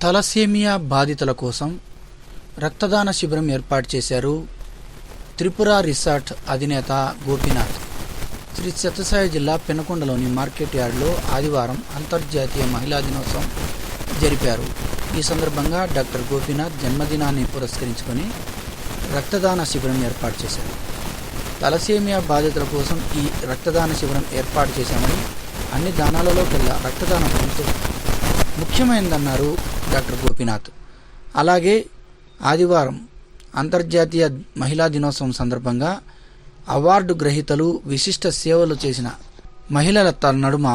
Thalassemia బాధితుల కోసం రక్తదాన శిబిరం ఏర్పాటు చేశారు త్రిపుర రిసార్ట్ అధినేత గోపీనాథ్. శ్రీ సత్యసాయి జిల్లా పెనుకొండలోని మార్కెట్ యార్డ్లో ఆదివారం అంతర్జాతీయ మహిళా దినోత్సవం జరిపారు. ఈ సందర్భంగా డాక్టర్ గోపీనాథ్ జన్మదినాన్ని పురస్కరించుకొని రక్తదాన శిబిరం ఏర్పాటు చేశారు. తలసేమియా బాధితుల కోసం ఈ రక్తదాన శిబిరం ఏర్పాటు చేశామని, అన్ని దానాలలో కల్లా రక్తదానం ఎంతో ముఖ్యమైనదన్నారు డాక్టర్ గోపీనాథ్. అలాగే ఆదివారం అంతర్జాతీయ మహిళా దినోత్సవం సందర్భంగా అవార్డు గ్రహీతలు, విశిష్ట సేవలు చేసిన మహిళల నడుమ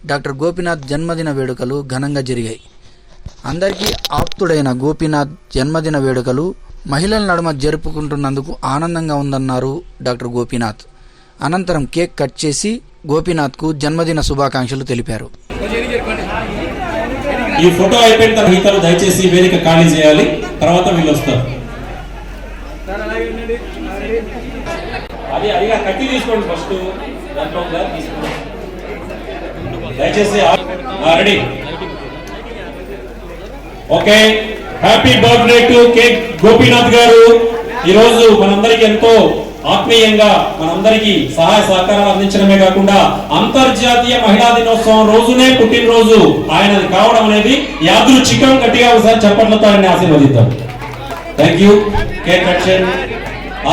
డాక్టర్ గోపీనాథ్ జన్మదిన వేడుకలు ఘనంగా జరిగాయి. అందరికీ ఆప్తుడైన గోపీనాథ్ జన్మదిన వేడుకలు మహిళల నడుమ జరుపుకుంటున్నందుకు ఆనందంగా ఉందన్నారు డాక్టర్ గోపీనాథ్. అనంతరం కేక్ కట్ చేసి గోపీనాథ్కు జన్మదిన శుభాకాంక్షలు తెలిపారు. ఈ ఫోటో అయిపోయిన తర్వాత దయచేసి వేదిక ఖాళీ చేయాలి. తర్వాత వీళ్ళు వస్తారు. అది అడిగా కట్టి తీసుకోండి ఫస్ట్. దయచేసి ready. Okay, happy birthday to cake Gopinath గారు. ఈరోజు మనందరికి ఎంతో ఆత్మీయంగా మనందరికీ సహాయ సహకారాలు అందించడమే కాకుండా అంతర్జాతీయ మహిళా దినోత్సవం రోజునే పుట్టినరోజు ఆయనది కావడం అనేది యాదృచ్ఛికం. గట్టిగా ఒకసారి చప్పట్లతో ఆయన ఆశీర్వదిద్దాం. Thank you. కేక్ కట్ చేయండి.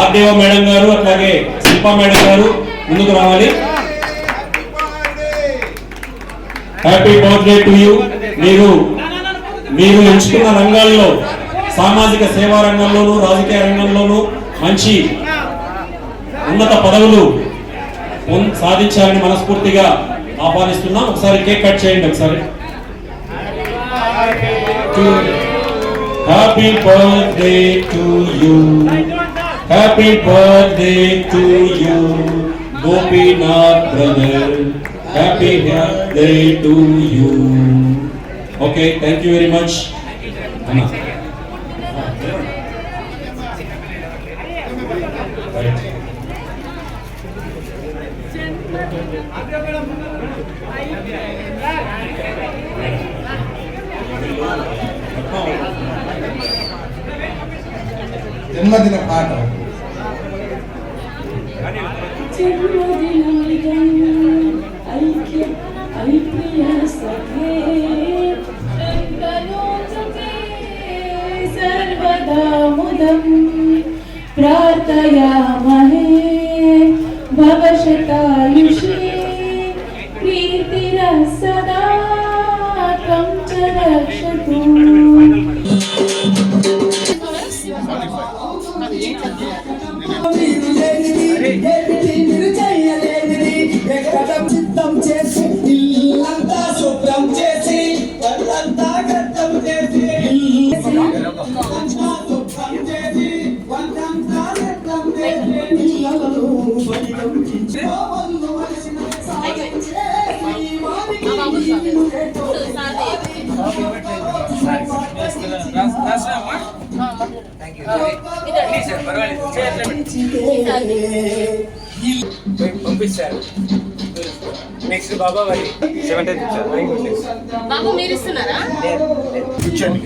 ఆర్డీఓ మేడం గారు అట్లాగే శిల్పా మేడం గారు ముందుకు రావాలి. Happy birthday to you. మీరు ఎంచుకున్న రంగాల్లో, సామాజిక సేవా రంగంలోనూ రాజకీయ రంగంలోనూ మంచి ఉన్నత పదవులు సాధించాలని మనస్ఫూర్తిగా ఆహ్వానిస్తున్నాం. ఒకసారి కేక్ కట్ చేయండి. ఒకసారి happy birthday to you, happy birthday to you Gopinath brother, happy birthday to you. Okay, thank you very much. జన్మదిన పాట. ప్రార్థయామహే భవశతాయుషే ప్రీతిరః సదా త్వం చ రక్షతు. చిత్తం చేసి ఇల్లంతా శుభ్రం చేసి వాళ్ళంతా గతం చేసి పంపిస్తారు. నెక్స్ట్ బాబా మరి 17th ఇచ్చారు. బాబు మీరు ఇస్తున్నారా? కూర్చోండి.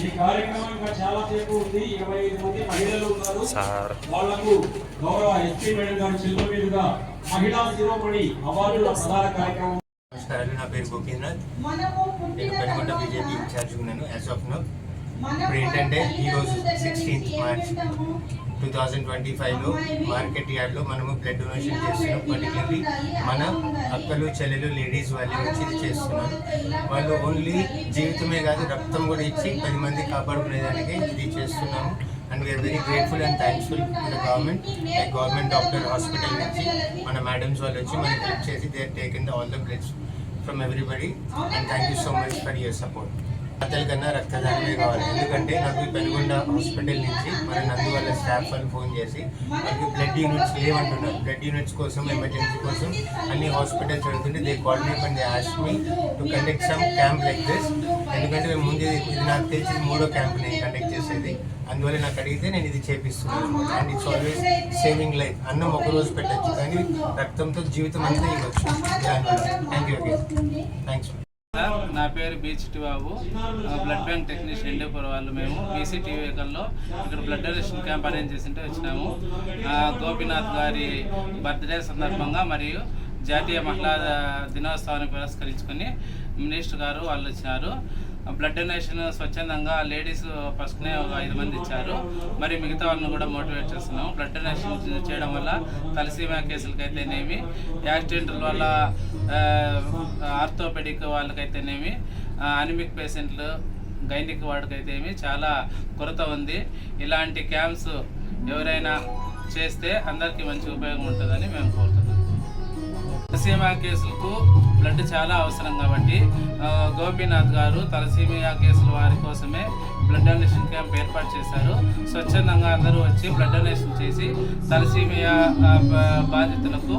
ఈ కార్యక్రమం ఇంకా చాలా సేపు ఉంది. 25 మంది మహిళలు ఉన్నారు. వాళ్లకు గౌరవ ఎస్పీ మేడం గారు శిల్ప మీదుగా మహిళా శిరోమణి అవార్డుల ప్రధాన కార్యక్రమం. నమస్కారం, నా పేరు గోపీనాథ్. నేను పెనుకొండ బీజేపీ ఇన్ఛార్జ్ ఉన్నాను యాజ్ ఆఫ్ నౌ. ఇప్పుడు ఏంటంటే ఈరోజు 16th March 2025లో మార్కెట్ యార్డ్లో మనము బ్లడ్ డొనేషన్ చేస్తున్నాం. పర్టికులర్లీ మన అక్కలు, చెల్లెలు, లేడీస్ వాళ్ళు వచ్చి ఇది చేస్తున్నారు. వాళ్ళు ఓన్లీ జీవితమే కాదు రక్తం కూడా ఇచ్చి 10 మంది కాపాడుకునేదానికి ఇది చేస్తున్నాము. And we are very grateful and thankful to the government. Like government doctor hospital నుంచి మన మేడమ్స్ వాళ్ళు వచ్చి మనకి హెల్ప్ చేసి they taken all the bloods from everybody. And thank you so much for your support. అతని కన్నా రక్తదానమే కావాలి. ఎందుకంటే నాకు ఈ పెనుగొండ హాస్పిటల్ నుంచి మన నందువల్ల స్టాఫ్ వాళ్ళు ఫోన్ చేసి మనకి బ్లడ్ యూనిట్స్ లేవంటున్నారు. బ్లడ్ యూనిట్స్ కోసం ఎమర్జెన్సీ కోసం అన్ని హాస్పిటల్స్ అడుగుతుంటే they call me and they ask me to conduct some camp like this. ఎందుకంటే మేము ముందు ఇది నాకు తెలిసి 3వ క్యాంప్ నేను కండక్ట్ చేసేది. అందువల్ల నాకు అడిగితే నేను ఇది చేపిస్తున్నాను. And it's always saving life. అన్నం ఒక రోజు పెట్టచ్చు కానీ రక్తంతో జీవితం అంతా ఇవ్వచ్చు. Thank you again. థ్యాంక్స్. నా పేరు B Chittibabu, blood bank technician Endepur వాళ్ళు. మేము బీసీటీ వెహికల్లో ఇక్కడ బ్లడ్ డొనేషన్ క్యాంప్ అరేంజ్ చేసింటే వచ్చినాము. గోపీనాథ్ గారి బర్త్డే సందర్భంగా మరియు జాతీయ మహిళా దినోత్సవాన్ని పురస్కరించుకొని మినిస్టర్ గారు వాళ్ళు వచ్చినారు. బ్లడ్ డొనేషన్ స్వచ్ఛందంగా లేడీస్ ఫస్ట్నే ఒక 5 మంది ఇచ్చారు. మరి మిగతా వాళ్ళని కూడా మోటివేట్ చేస్తున్నాము. బ్లడ్ డొనేషన్ చేయడం వల్ల తలసీమియా కేసులకైతేనేమి, యాక్సిడెంట్ల వల్ల ఆర్థోపెడిక్ వాళ్ళకైతేనేమి, అనిమిక్ పేషెంట్లు, గైనిక్ వాడికైతేమి చాలా కొరత ఉంది. ఇలాంటి క్యాంప్స్ ఎవరైనా చేస్తే అందరికీ మంచి ఉపయోగం ఉంటుందని మేము కోరుతున్నాం. తలసీమియా కేసులకు బ్లడ్ చాలా అవసరం కాబట్టి గోపీనాథ్ గారు తలసీమియా కేసుల వారి కోసమే బ్లడ్ డొనేషన్ క్యాంప్ ఏర్పాటు చేశారు. స్వచ్ఛందంగా అందరూ వచ్చి బ్లడ్ డొనేషన్ చేసి తలసీమియా బాధితులకు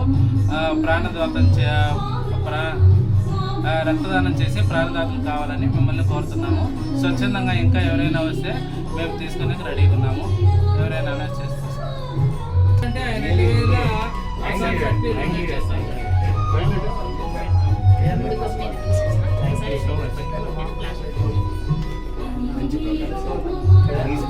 రక్తదానం చేసి ప్రాణదాతలు కావాలని మిమ్మల్ని కోరుతున్నాము. స్వచ్ఛందంగా ఇంకా ఎవరైనా వస్తే మేము తీసుకునే రెడీగా ఉన్నాము. ఎవరైనా చేస్తే అంటే మంచి